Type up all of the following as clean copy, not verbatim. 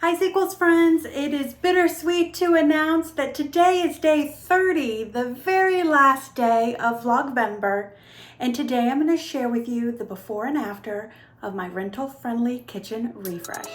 Hi Sequels friends, it is bittersweet to announce that today is day 30, the very last day of Vlogvember, and today I'm going to share with you the before and after of my rental-friendly kitchen refresh.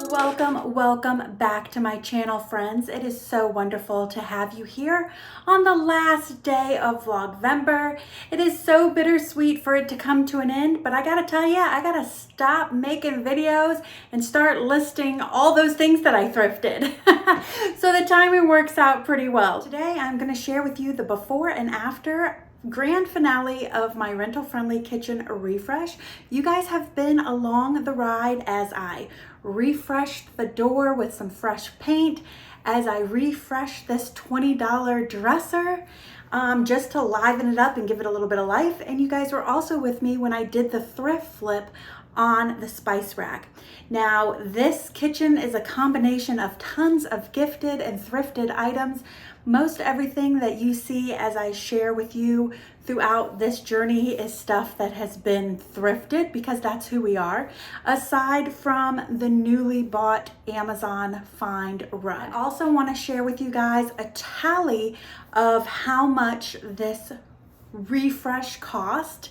Welcome back to my channel, friends. It is so wonderful to have you here on the last day of Vlogvember. It is so bittersweet for it to come to an end, but I gotta tell you, I gotta stop making videos and start listing all those things that I thrifted. So the timing works out pretty well. Today, I'm gonna share with you the before and after grand finale of my rental-friendly kitchen refresh. You guys have been along the ride as I refreshed the door with some fresh paint, as I refreshed this $20 dresser just to liven it up and give it a little bit of life. And you guys were also with me when I did the thrift flip on the spice rack. Now, this kitchen is a combination of tons of gifted and thrifted items. Most everything that you see as I share with you throughout this journey is stuff that has been thrifted, because that's who we are, aside from the newly bought Amazon Find rug. I also want to share with you guys a tally of how much this refresh cost.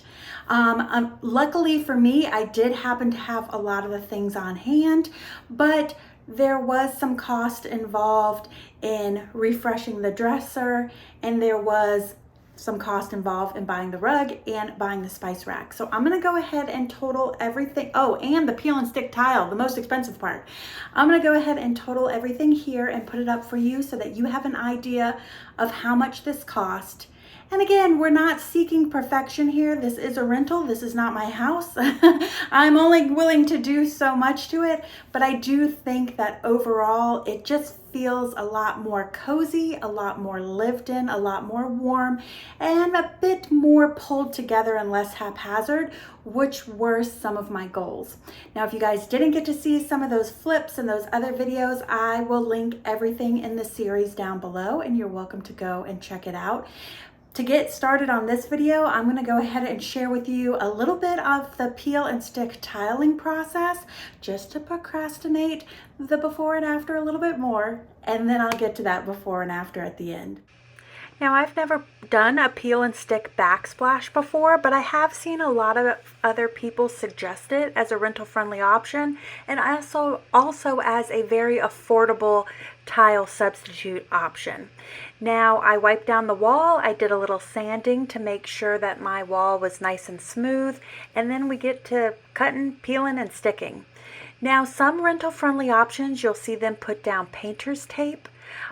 Luckily for me, I did happen to have a lot of the things on hand, but there was some cost involved in refreshing the dresser, and there was some cost involved in buying the rug and buying the spice rack. So I'm gonna go ahead and total everything. Oh, and the peel and stick tile, the most expensive part. I'm gonna go ahead and total everything here and put it up for you so that you have an idea of how much this cost. And again, we're not seeking perfection here. This is a rental. This is not my house. I'm only willing to do so much to it, but I do think that overall it just feels a lot more cozy, a lot more lived in, a lot more warm, and a bit more pulled together and less haphazard, which were some of my goals. Now, if you guys didn't get to see some of those flips and those other videos, I will link everything in the series down below, and you're welcome to go and check it out. To get started on this video, I'm going to go ahead and share with you a little bit of the peel and stick tiling process, just to procrastinate the before and after a little bit more, and then I'll get to that before and after at the end. Now, I've never done a peel and stick backsplash before, but I have seen a lot of other people suggest it as a rental-friendly option, and also as a very affordable tile substitute option. Now, I wiped down the wall. I did a little sanding to make sure that my wall was nice and smooth, and then we get to cutting, peeling, and sticking. Now, some rental-friendly options, you'll see them put down painter's tape.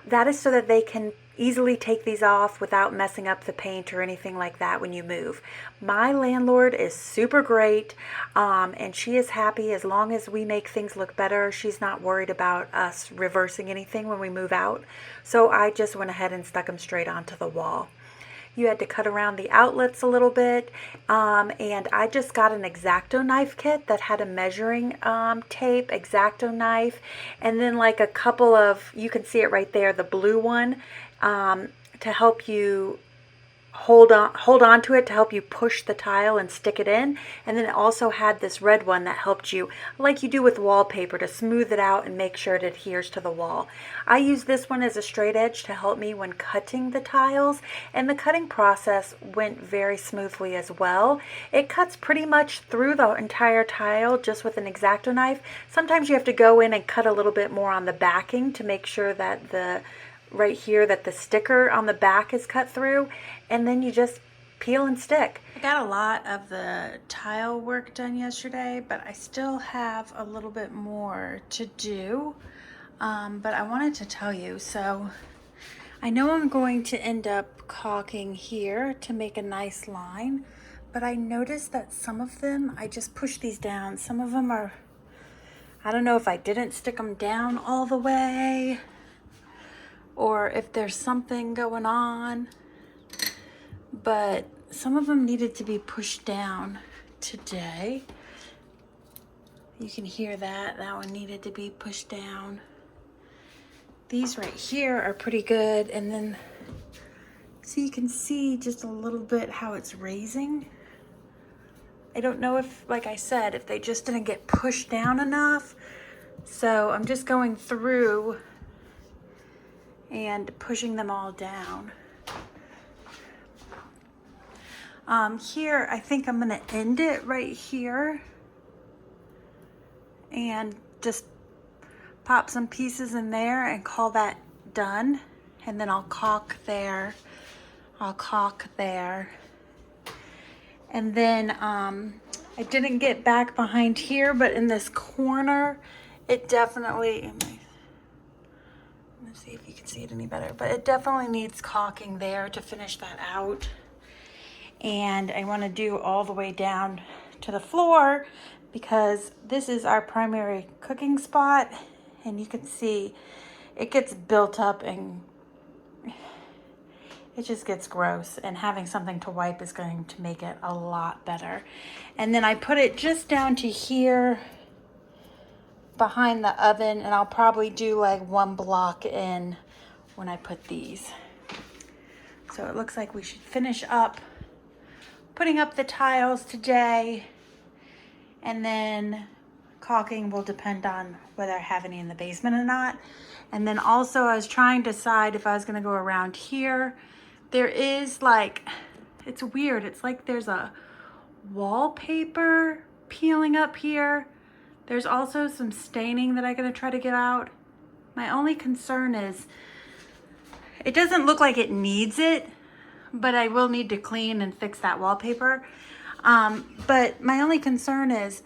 That is so that they can easily take these off without messing up the paint or anything like that when you move. My landlord is super great, and she is happy as long as we make things look better. She's not worried about us reversing anything when we move out. So I just went ahead and stuck them straight onto the wall. You had to cut around the outlets a little bit, and I just got an X-Acto knife kit that had a measuring tape, X-Acto knife, and then like a couple of, you can see it right there, the blue one, to help you hold on to it, to help you push the tile and stick it in. And then it also had this red one that helped you, like you do with wallpaper, to smooth it out and make sure it adheres to the wall. I use this one as a straight edge to help me when cutting the tiles, and the cutting process went very smoothly as well. It cuts pretty much through the entire tile just with an X-Acto knife. Sometimes you have to go in and cut a little bit more on the backing to make sure that right here that the sticker on the back is cut through, and then you just peel and stick. I got a lot of the tile work done yesterday, but I still have a little bit more to do, but I wanted to tell you. So I know I'm going to end up caulking here to make a nice line, but I noticed that some of them, I just pushed these down. Some of them are, I don't know if I didn't stick them down all the way, or if there's something going on, but some of them needed to be pushed down today. You can hear that one needed to be pushed down. These right here are pretty good, and then so you can see just a little bit how it's raising. I don't know if, like I said, if they just didn't get pushed down enough. So I'm just going through and pushing them all down. Here, I think I'm gonna end it right here and just pop some pieces in there and call that done. And then I'll caulk there, I'll caulk there. And then I didn't get back behind here, but in this corner, it definitely, let's see if you can see it any better, but it definitely needs caulking there to finish that out. And I want to do all the way down to the floor because this is our primary cooking spot, and you can see it gets built up and it just gets gross, and having something to wipe is going to make it a lot better. And then I put it just down to here behind the oven, and I'll probably do like 1 block in when I put these. So it looks like we should finish up putting up the tiles today, and then caulking will depend on whether I have any in the basement or not. And then also I was trying to decide if I was going to go around here. There is like, it's weird, it's like there's a wallpaper peeling up here. There's also some staining that I'm going to try to get out. My only concern is it doesn't look like it needs it, but I will need to clean and fix that wallpaper. But my only concern is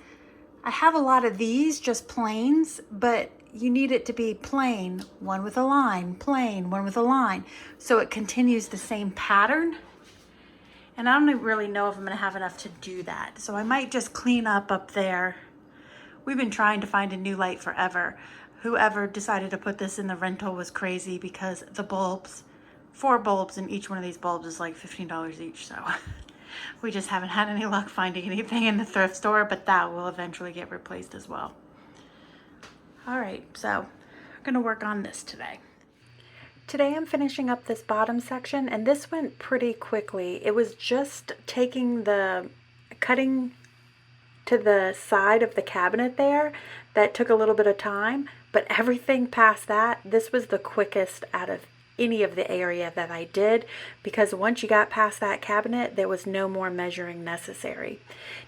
I have a lot of these just plains, but you need it to be plain, one with a line, plain, one with a line, so it continues the same pattern. And I don't really know if I'm gonna have enough to do that. So I might just clean up there. We've been trying to find a new light forever. Whoever decided to put this in the rental was crazy because the bulbs, 4 bulbs in each one of these bulbs is like $15 each. So we just haven't had any luck finding anything in the thrift store, but that will eventually get replaced as well. All right, so I'm gonna work on this today. Today I'm finishing up this bottom section, and this went pretty quickly. It was just taking the cutting to the side of the cabinet there that took a little bit of time, but everything past that, this was the quickest out of any of the area that I did, because once you got past that cabinet, there was no more measuring necessary.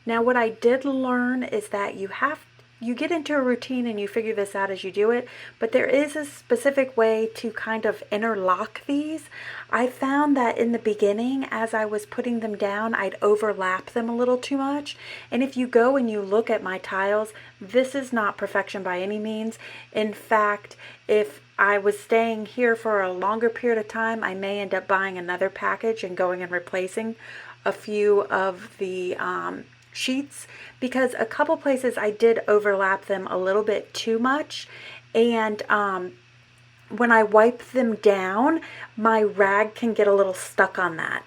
Now what I did learn is that you get into a routine and you figure this out as you do it, but there is a specific way to kind of interlock these. I found that in the beginning, as I was putting them down, I'd overlap them a little too much. And if you go and you look at my tiles, this is not perfection by any means. In fact, if I was staying here for a longer period of time, I may end up buying another package and going and replacing a few of the sheets, because a couple places I did overlap them a little bit too much, and when I wipe them down, my rag can get a little stuck on that.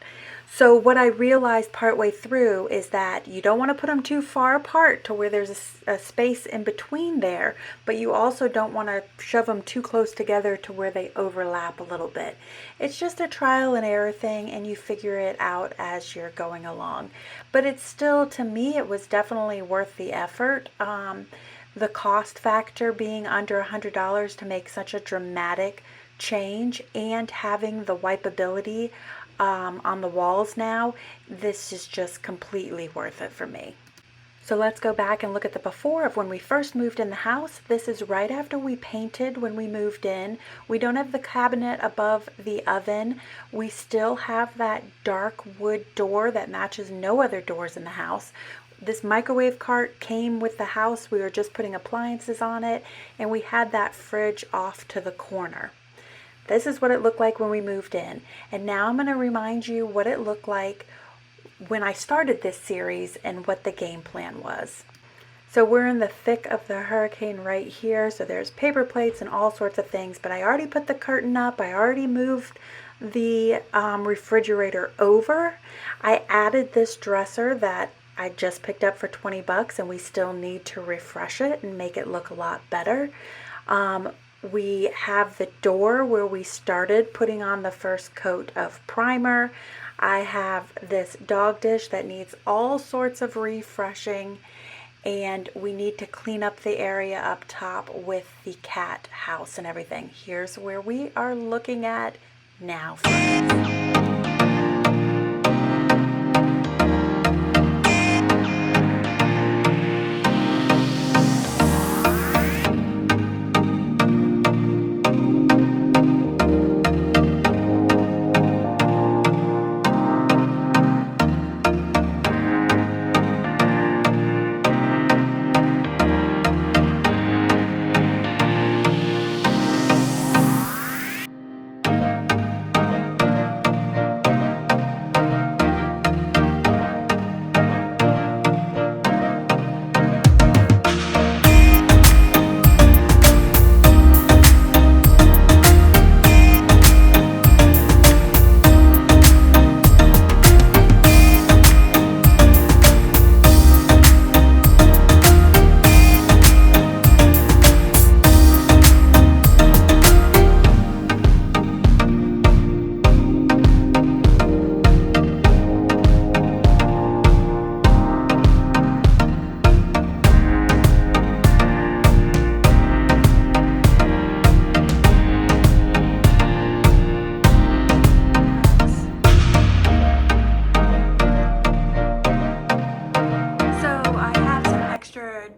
So what I realized partway through is that you don't want to put them too far apart to where there's a space in between there, but you also don't want to shove them too close together to where they overlap a little bit. It's just a trial and error thing, and you figure it out as you're going along. But it's still, to me, it was definitely worth the effort. The cost factor being under $100 to make such a dramatic change, and having the wipeability on the walls now, this is just completely worth it for me. So let's go back and look at the before of when we first moved in the house. This is right after we painted when we moved in. We don't have the cabinet above the oven. We still have that dark wood door that matches no other doors in the house. This microwave cart came with the house. We were just putting appliances on it, and we had that fridge off to the corner. This is what it looked like when we moved in. And now I'm going to remind you what it looked like when I started this series and what the game plan was. So we're in the thick of the hurricane right here. So there's paper plates and all sorts of things, but I already put the curtain up. I already moved the refrigerator over. I added this dresser that I just picked up for 20 bucks, and we still need to refresh it and make it look a lot better. We have the door where we started putting on the first coat of primer. I have this dog dish that needs all sorts of refreshing, and we need to clean up the area up top with the cat house and everything. Here's where we are looking at now, friends.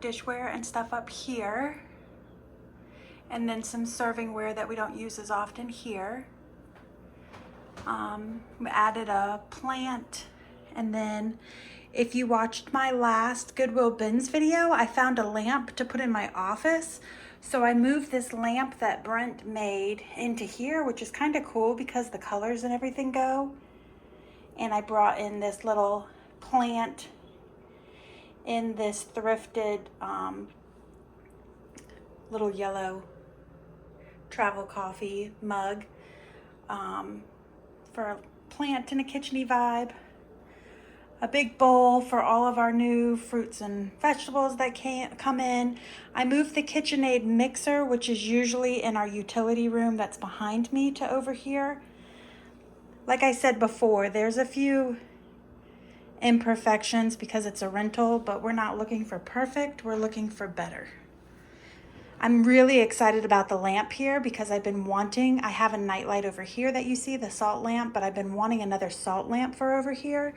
Dishware and stuff up here, and then some servingware that we don't use as often here. We added a plant, and then if you watched my last Goodwill bins video, I found a lamp to put in my office. So I moved this lamp that Brent made into here, which is kind of cool because the colors and everything go. And I brought in this little plant in this thrifted little yellow travel coffee mug for a plant and a kitchen-y vibe. A big bowl for all of our new fruits and vegetables that come in. I moved the KitchenAid mixer, which is usually in our utility room that's behind me, to over here. Like I said before, there's a few imperfections because it's a rental, but we're not looking for perfect, we're looking for better. I'm really excited about the lamp here because I've been wanting, I have a nightlight over here that you see, the salt lamp, but I've been wanting another salt lamp for over here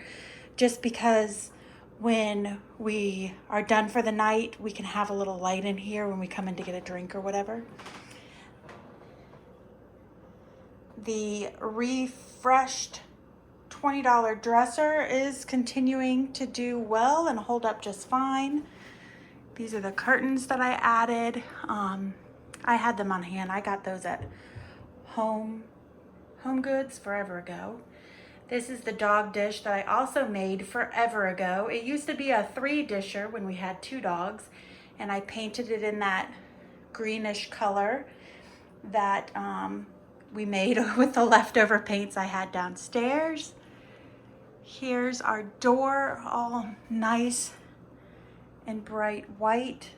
just because when we are done for the night, we can have a little light in here when we come in to get a drink or whatever. The refreshed $20 dresser is continuing to do well and hold up just fine. These are the curtains that I added. I had them on hand. I got those at Home Goods forever ago. This is the dog dish that I also made forever ago. It used to be a 3-disher when we had 2 dogs, and I painted it in that greenish color that we made with the leftover paints I had downstairs. Here's our door, all nice and bright white.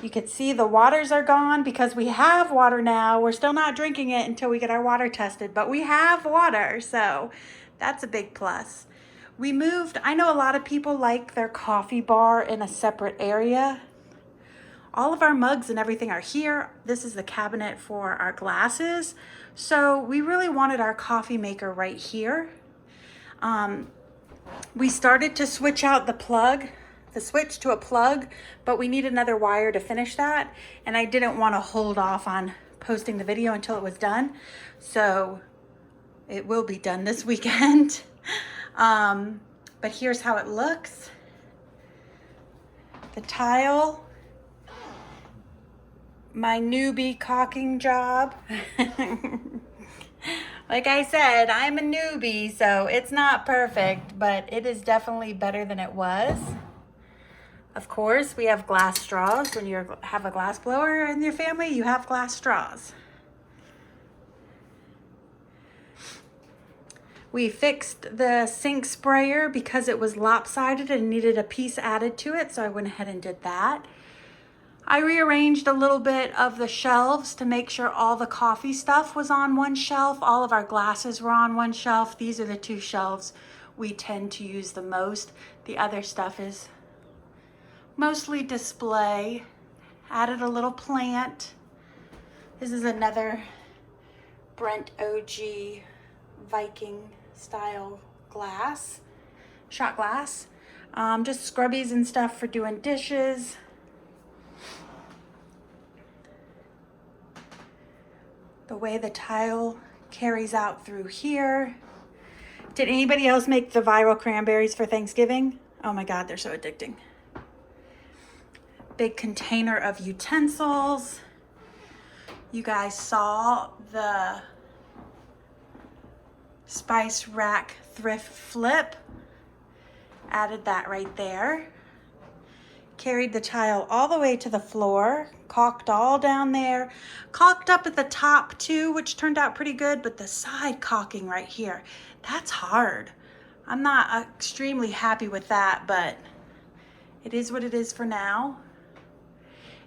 You can see the waters are gone because we have water now. We're still not drinking it until we get our water tested, but we have water, so that's a big plus. We moved, I know a lot of people like their coffee bar in a separate area. All of our mugs and everything are here. This is the cabinet for our glasses. So we really wanted our coffee maker right here. We started to switch out the switch to a plug, but we need another wire to finish that. And I didn't want to hold off on posting the video until it was done. So it will be done this weekend. But here's how it looks. The tile. My newbie caulking job. Like I said, I'm a newbie, so it's not perfect, but it is definitely better than it was. Of course, we have glass straws. When you have a glass blower in your family, you have glass straws. We fixed the sink sprayer because it was lopsided and needed a piece added to it, so I went ahead and did that. I rearranged a little bit of the shelves to make sure all the coffee stuff was on one shelf. All of our glasses were on one shelf. These are the two shelves we tend to use the most. The other stuff is mostly display. Added a little plant. This is another Brent OG Viking style glass, shot glass. Just scrubbies and stuff for doing dishes. The way the tile carries out through here. Did anybody else make the viral cranberries for Thanksgiving? Oh my God, they're so addicting. Big container of utensils. You guys saw the spice rack thrift flip. Added that right there. Carried the tile all the way to the floor, caulked all down there, caulked up at the top too, which turned out pretty good, but the side caulking right here, that's hard. I'm not extremely happy with that, but it is what it is for now.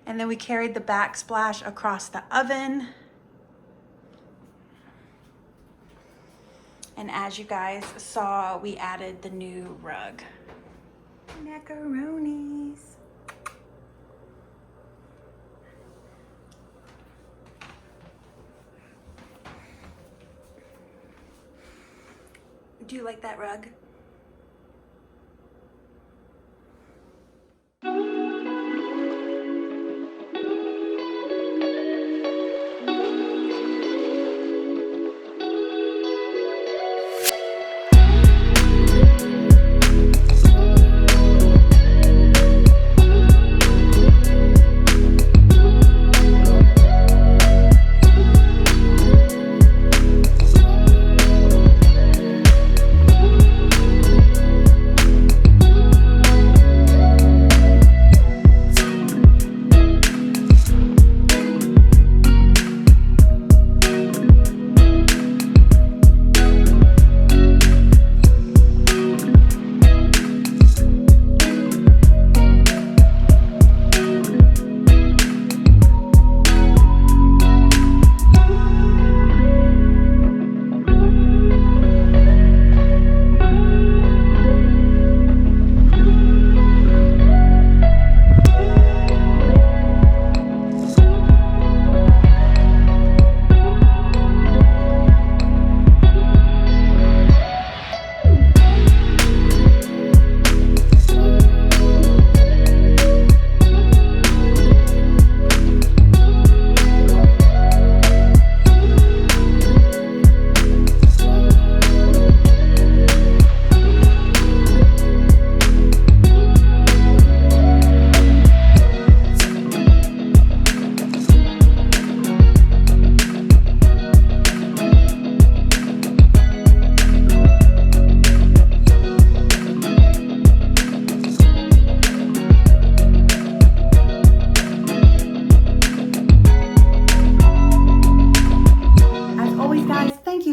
And then we carried the backsplash across the oven. And as you guys saw, we added the new rug. Macaronis. Do you like that rug?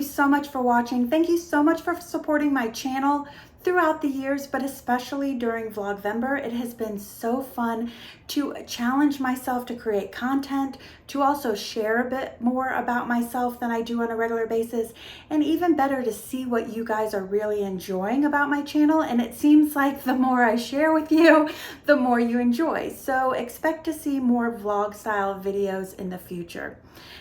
So much for watching. Thank you so much for supporting my channel throughout the years, but especially during Vlogvember. It has been so fun to challenge myself to create content, to also share a bit more about myself than I do on a regular basis, and even better to see what you guys are really enjoying about my channel. And it seems like the more I share with you, the more you enjoy. So expect to see more vlog style videos in the future.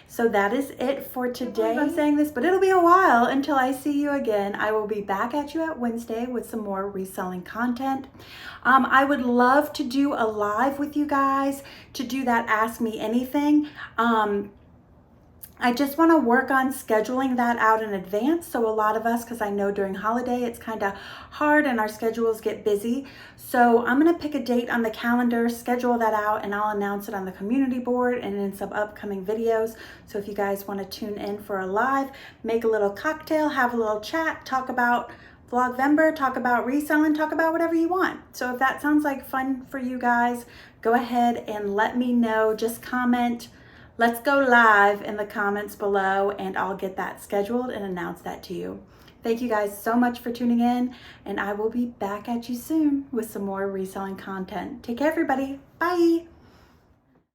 So that is it for today. I'm saying this, but it'll be a while until I see you again. I will be back at you at Wednesday with some more reselling content. I would love to do a live with you guys, to do that Ask Me Anything. I just want to work on scheduling that out in advance. So a lot of us, because I know during holiday it's kind of hard and our schedules get busy. So I'm going to pick a date on the calendar, schedule that out, and I'll announce it on the community board and in some upcoming videos. So if you guys want to tune in for a live, make a little cocktail, have a little chat, talk about Vlogvember, talk about reselling, talk about whatever you want. So if that sounds like fun for you guys, go ahead and let me know. Just comment, "Let's go live" in the comments below, and I'll get that scheduled and announce that to you. Thank you guys so much for tuning in, and I will be back at you soon with some more reselling content. Take care, everybody. Bye.